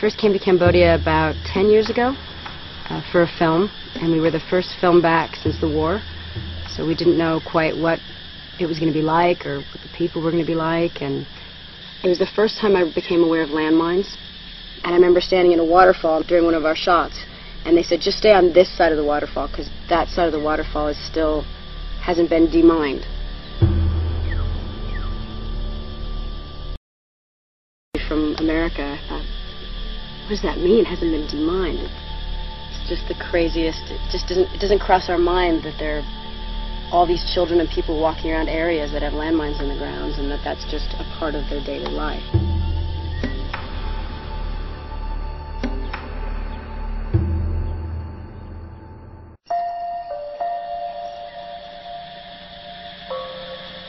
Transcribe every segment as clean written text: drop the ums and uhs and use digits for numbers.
first came to Cambodia about 10 years ago for a film, and we were the first film back since the war, so we didn't know quite what it was going to be like or what the people were going to be like, and it was the first time I became aware of landmines. And I remember standing in a waterfall during one of our shots, and they said, just stay on this side of the waterfall, because that side of the waterfall is still, hasn't been demined. From America, I thought, what does that mean? It hasn't been demined. It's just the craziest. It doesn't cross our mind that there are all these children and people walking around areas that have landmines in the grounds, and that that's just a part of their daily life.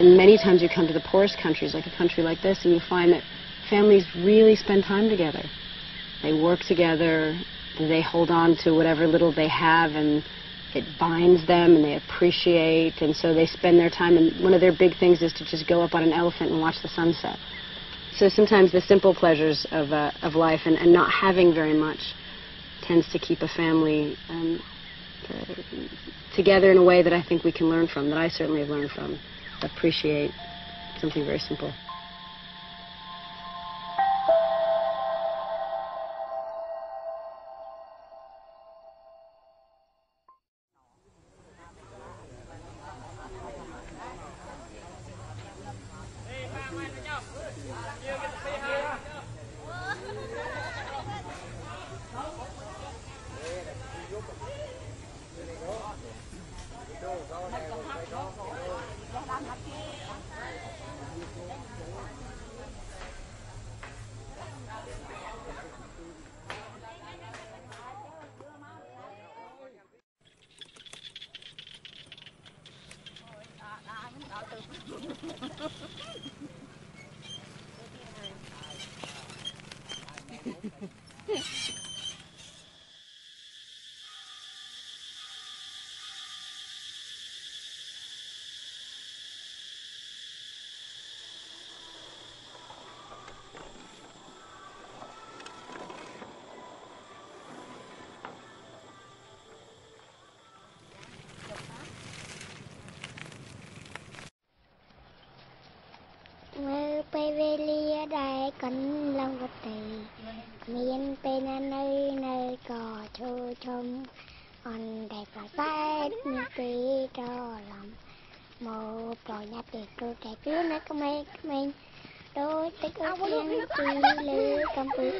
And many times you come to the poorest countries, like a country like this, and you find that families really spend time together. They work together, they hold on to whatever little they have, and it binds them, and they appreciate, and so they spend their time, and one of their big things is to just go up on an elephant and watch the sunset. So sometimes the simple pleasures of life and not having very much tends to keep a family together in a way that I think we can learn from, that I certainly have learned from. Appreciate something very simple. Pevelia đại cánh long vật tỳ miền bên nơi nơi cỏ trôi trông on đẹp và tay mi cho lòng một trò nhát tiệc tôi trẻ cứ nó mình đôi tích ước thiên chi lư cầm bự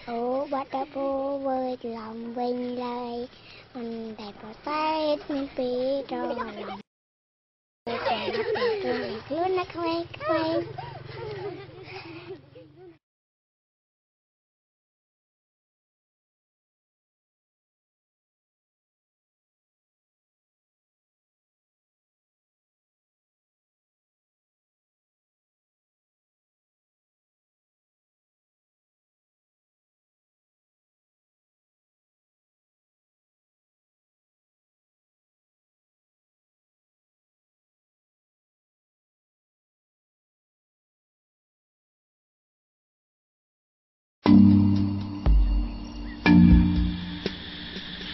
ô bắt đã vô với lòng bình lời on đẹp và tay mi cho lòng luôn nó không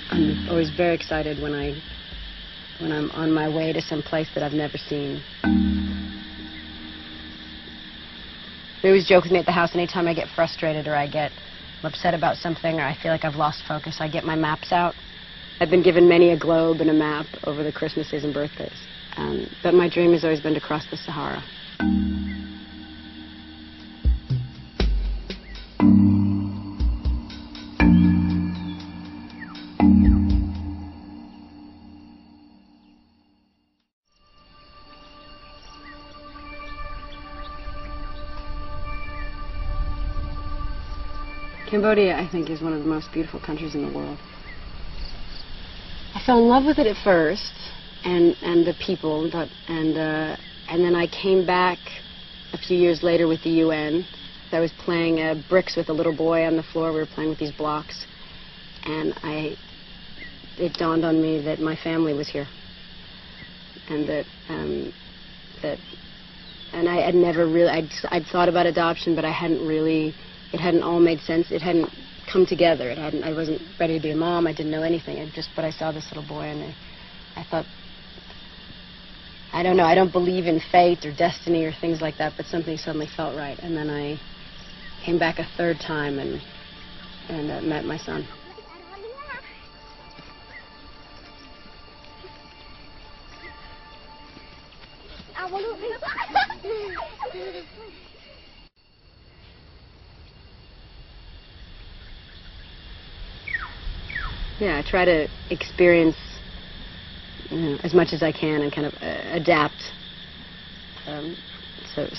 I'm always very excited when I'm on my way to some place that I've never seen. They always joke with me at the house anytime I get frustrated or I get upset about something or I feel like I've lost focus, I get my maps out. I've been given many a globe and a map over the Christmases and birthdays. But my dream has always been to cross the Sahara. Cambodia, I think, is one of the most beautiful countries in the world. I fell in love with it at first, and the people, and then I came back a few years later with the UN. I was playing bricks with a little boy on the floor. We were playing with these blocks, and it dawned on me that my family was here, and and I had never really, I'd thought about adoption, but I hadn't really it hadn't all made sense. It hadn't come together. I wasn't ready to be a mom. I didn't know anything. But I saw this little boy, and I thought, I don't know, I don't believe in fate or destiny or things like that, but something suddenly felt right. And then I came back a third time and met my son. Yeah, I try to experience, as much as I can and kind of adapt,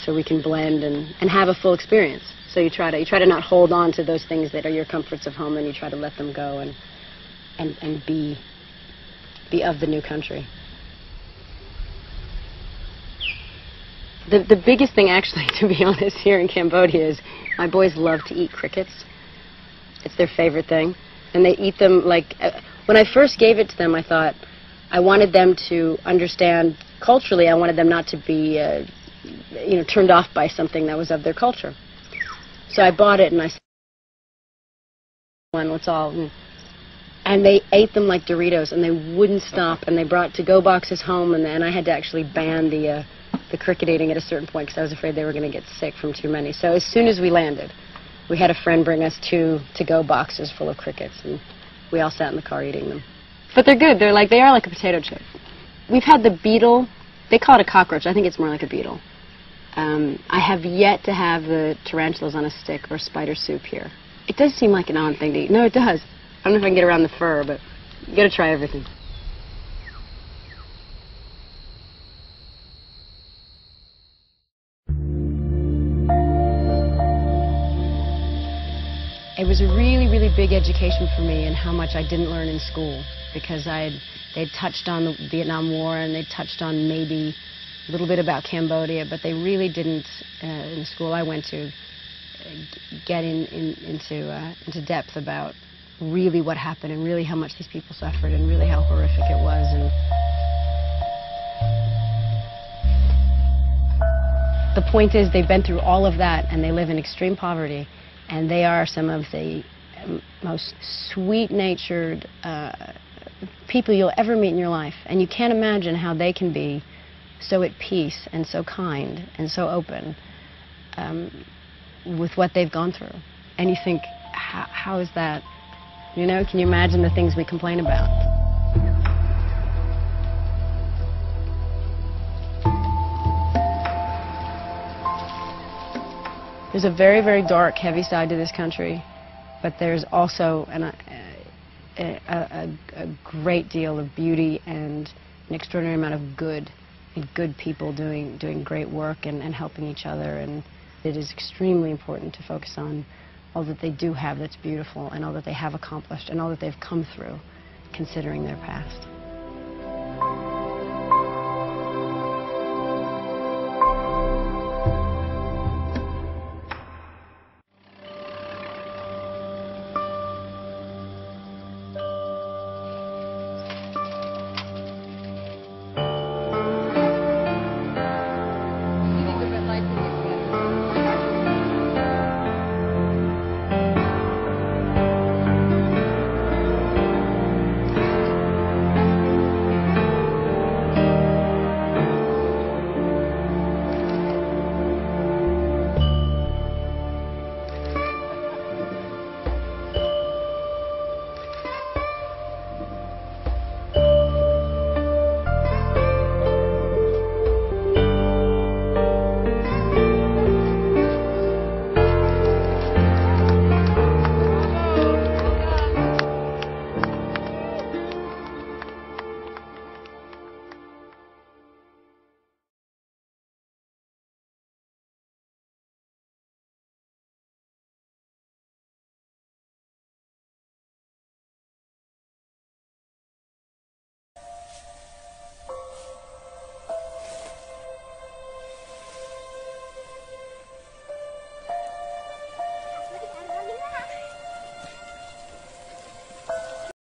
so we can blend and have a full experience. So you try to not hold on to those things that are your comforts of home, and you try to let them go and be of the new country. The biggest thing, actually, to be honest, here in Cambodia is my boys love to eat crickets. It's their favorite thing. And they eat them like... when I first gave it to them, I thought I wanted them to understand culturally. I wanted them not to be, turned off by something that was of their culture. So I bought it, and I said, "What's all?" And they ate them like Doritos, and they wouldn't stop. And they brought to-go boxes home, and I had to actually ban the cricket eating at a certain point because I was afraid they were going to get sick from too many. So as soon as we landed, we had a friend bring us 2 to-go boxes full of crickets, and we all sat in the car eating them. But they're good. They are like a potato chip. We've had the beetle. They call it a cockroach. I think it's more like a beetle. I have yet to have the tarantulas on a stick or spider soup here. It does seem like an odd thing to eat. No, it does. I don't know if I can get around the fur, but you got to try everything. It was a really, really big education for me in how much I didn't learn in school, because they'd touched on the Vietnam War, and they'd touched on maybe a little bit about Cambodia, but they really didn't, in the school I went to, get into depth about really what happened and really how much these people suffered and really how horrific it was. And the point is, they've been through all of that, and they live in extreme poverty. And they are some of the most sweet-natured people you'll ever meet in your life. And you can't imagine how they can be so at peace and so kind and so open with what they've gone through. And you think, how is that? Can you imagine the things we complain about? There's a very, very dark, heavy side to this country, but there's also a great deal of beauty and an extraordinary amount of good people doing great work and helping each other. And it is extremely important to focus on all that they do have that's beautiful, and all that they have accomplished, and all that they've come through, considering their past.